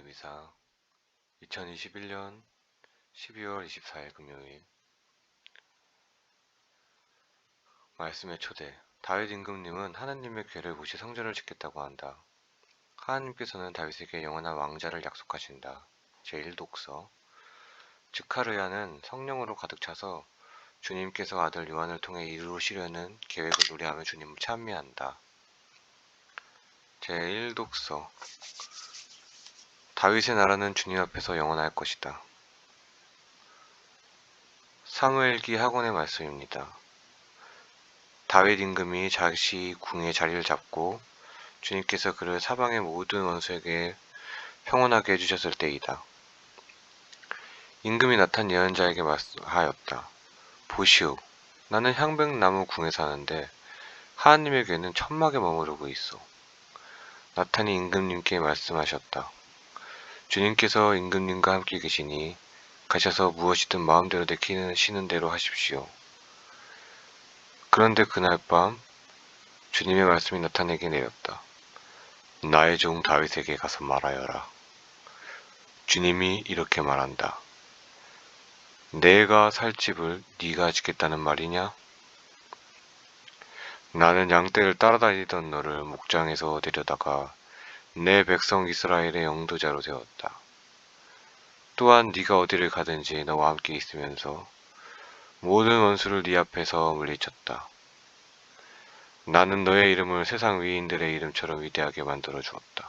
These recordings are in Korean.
오늘 미사 2021년 12월 24일 금요일. 말씀의 초대. 다윗 임금님은 하나님의 궤를 보시 성전을 짓겠다고 한다. 하나님께서는 다윗에게 영원한 왕자를 약속하신다. 제1독서. 즈카르야는 성령으로 가득 차서 주님께서 아들 요한을 통해 이루시려는 계획을 노래하며 주님을 찬미한다. 제1독서. 다윗의 나라는 주님 앞에서 영원할 것이다. 사무엘기 학원의 말씀입니다. 다윗 임금이 다시 궁의 자리를 잡고 주님께서 그를 사방의 모든 원수에게 평온하게 해주셨을 때이다. 임금이 나탄 예언자에게 말하였다. 보시오, 나는 향백나무 궁에 사는데 하나님의 궤는 천막에 머무르고 있어. 나탄이 임금님께 말씀하셨다. 주님께서 임금님과 함께 계시니 가셔서 무엇이든 마음대로 내키시는 대로 하십시오. 그런데 그날 밤 주님의 말씀이 나탄에게 내렸다. 나의 종 다윗에게 가서 말하여라. 주님이 이렇게 말한다. 내가 살 집을 네가 짓겠다는 말이냐? 나는 양떼를 따라다니던 너를 목장에서 데려다가 내 백성 이스라엘의 영도자로 세웠다. 또한 네가 어디를 가든지 너와 함께 있으면서 모든 원수를 네 앞에서 물리쳤다. 나는 너의 이름을 세상 위인들의 이름처럼 위대하게 만들어 주었다.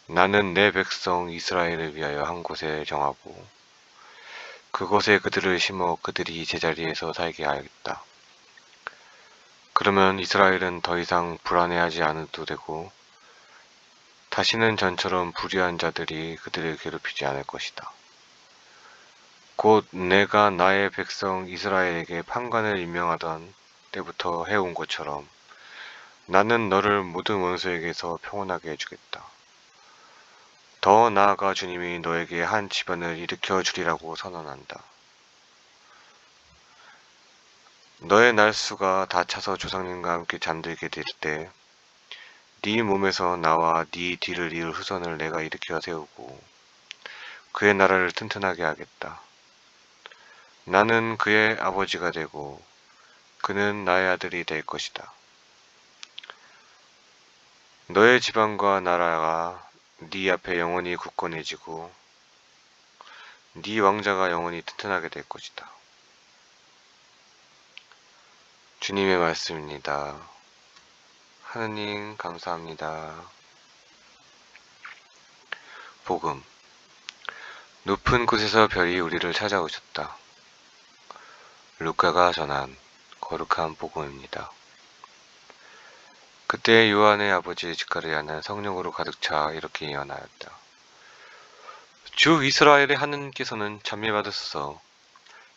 나는 내 백성 이스라엘을 위하여 한 곳에 정하고 그곳에 그들을 심어 그들이 제자리에서 살게 하겠다. 그러면 이스라엘은 더 이상 불안해하지 않아도 되고 다시는 전처럼 불의한 자들이 그들을 괴롭히지 않을 것이다. 곧 내가 나의 백성 이스라엘에게 판관을 임명하던 때부터 해온 것처럼 나는 너를 모든 원수에게서 평온하게 해주겠다. 더 나아가 주님이 너에게 한 집안을 일으켜 주리라고 선언한다. 너의 날수가 다 차서 조상님과 함께 잠들게 될 때 네 몸에서 나와 네 뒤를 이을 후손을 내가 일으켜 세우고 그의 나라를 튼튼하게 하겠다. 나는 그의 아버지가 되고 그는 나의 아들이 될 것이다. 너의 집안과 나라가 네 앞에 영원히 굳건해지고 네 왕자가 영원히 튼튼하게 될 것이다. 주님의 말씀입니다. 하느님 감사합니다. 복음. 높은 곳에서 별이 우리를 찾아오셨다. 루카가 전한 거룩한 복음입니다. 그때 요한의 아버지 즈카르야는 성령으로 가득 차 이렇게 예언하였다. 주 이스라엘의 하느님께서는 찬미받으소서.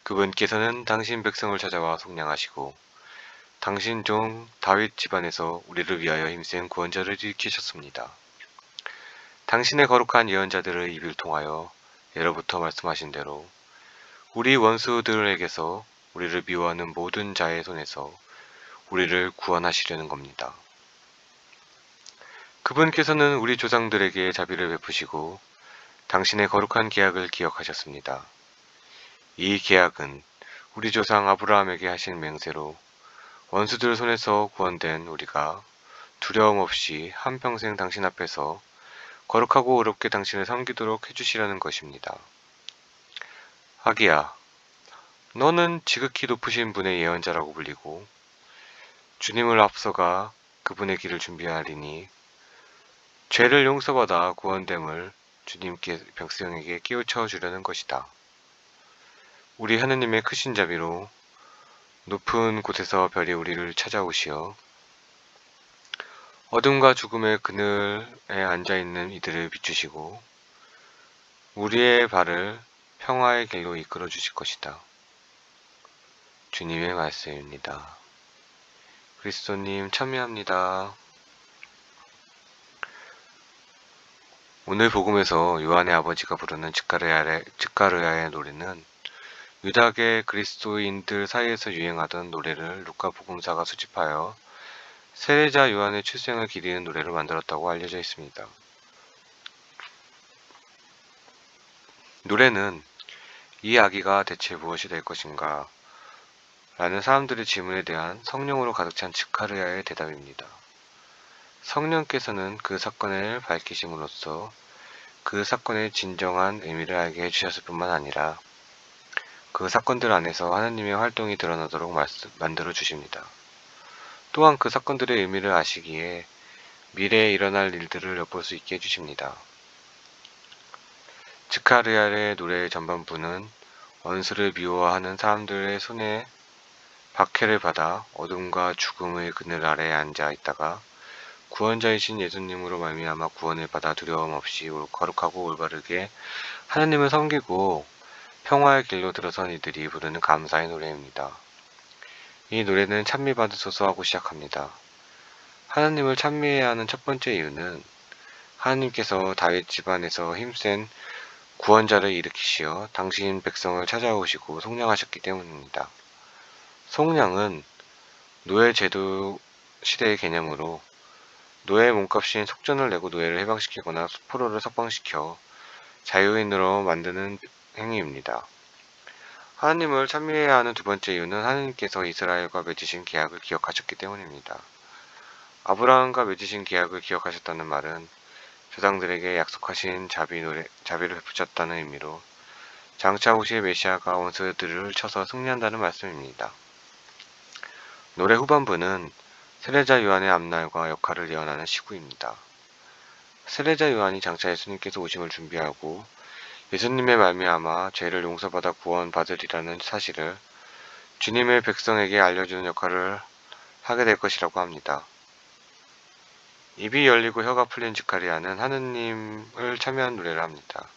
그분께서는 당신 백성을 찾아와 속량하시고 당신 종 다윗 집안에서 우리를 위하여 힘센 구원자를 일으키셨습니다. 당신의 거룩한 예언자들의 입을 통하여 예로부터 말씀하신 대로 우리 원수들에게서 우리를 미워하는 모든 자의 손에서 우리를 구원하시려는 겁니다. 그분께서는 우리 조상들에게 자비를 베푸시고 당신의 거룩한 계약을 기억하셨습니다. 이 계약은 우리 조상 아브라함에게 하신 맹세로 원수들 손에서 구원된 우리가 두려움 없이 한평생 당신 앞에서 거룩하고 의롭게 당신을 섬기도록 해주시려는 것입니다. 하기야, 너는 지극히 높으신 분의 예언자라고 불리고 주님을 앞서가 그분의 길을 준비하리니 죄를 용서받아 구원됨을 주님께 백성에게 깨우쳐 주려는 것이다. 우리 하느님의 크신 자비로 높은 곳에서 별이 우리를 찾아오시어 어둠과 죽음의 그늘에 앉아있는 이들을 비추시고 우리의 발을 평화의 길로 이끌어 주실 것이다. 주님의 말씀입니다. 그리스도님 참여합니다. 오늘 복음에서 요한의 아버지가 부르는 즈카르야의 노래는 유다계 그리스도인들 사이에서 유행하던 노래를 루카 복음사가 수집하여 세례자 요한의 출생을 기리는 노래로 만들었다고 알려져 있습니다. 노래는 이 아기가 대체 무엇이 될 것인가? 라는 사람들의 질문에 대한 성령으로 가득 찬 지카르야의 대답입니다. 성령께서는 그 사건을 밝히심으로써 그 사건의 진정한 의미를 알게 해주셨을 뿐만 아니라 그 사건들 안에서 하나님의 활동이 드러나도록 만들어 주십니다. 또한 그 사건들의 의미를 아시기에 미래에 일어날 일들을 엿볼 수 있게 해주십니다. 지카르야의 노래의 전반부는 원수를 미워하는 사람들의 손에 박해를 받아 어둠과 죽음의 그늘 아래에 앉아 있다가 구원자이신 예수님으로 말미암아 구원을 받아 두려움 없이 거룩하고 올바르게 하나님을 섬기고 평화의 길로 들어선 이들이 부르는 감사의 노래입니다. 이 노래는 찬미받으소서 하고 시작합니다. 하나님을 찬미해야 하는 첫 번째 이유는 하나님께서 다윗 집안에서 힘센 구원자를 일으키시어 당신 백성을 찾아오시고 속량하셨기 때문입니다. 속량은 노예 제도 시대의 개념으로 노예의 몸값인 속전을 내고 노예를 해방시키거나 포로를 석방시켜 자유인으로 만드는 행위입니다. 하나님을 찬미해야 하는 두 번째 이유는 하나님께서 이스라엘과 맺으신 계약을 기억하셨기 때문입니다. 아브라함과 맺으신 계약을 기억하셨다는 말은 조상들에게 약속하신 자비를 베푸셨다는 의미로 장차 오실 메시아가 원수들을 쳐서 승리한다는 말씀입니다. 노래 후반부는 세례자 요한의 앞날과 역할을 예언하는 시구입니다. 세례자 요한이 장차 예수님께서 오심을 준비하고 예수님의 말미암아 죄를 용서받아 구원받으리라는 사실을 주님의 백성에게 알려주는 역할을 하게 될 것이라고 합니다. 입이 열리고 혀가 풀린 지카리아는 하느님을 참여한 노래를 합니다.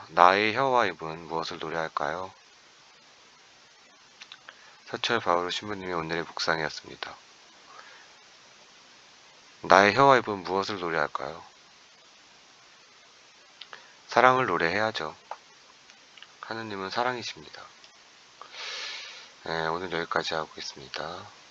나의 혀와 입은 무엇을 노래할까요? 서철 바울 신부님의 오늘의 묵상이었습니다. 나의 혀와 입은 무엇을 노래할까요? 사랑을 노래해야죠. 하느님은 사랑이십니다. 네, 오늘 여기까지 하고 있습니다.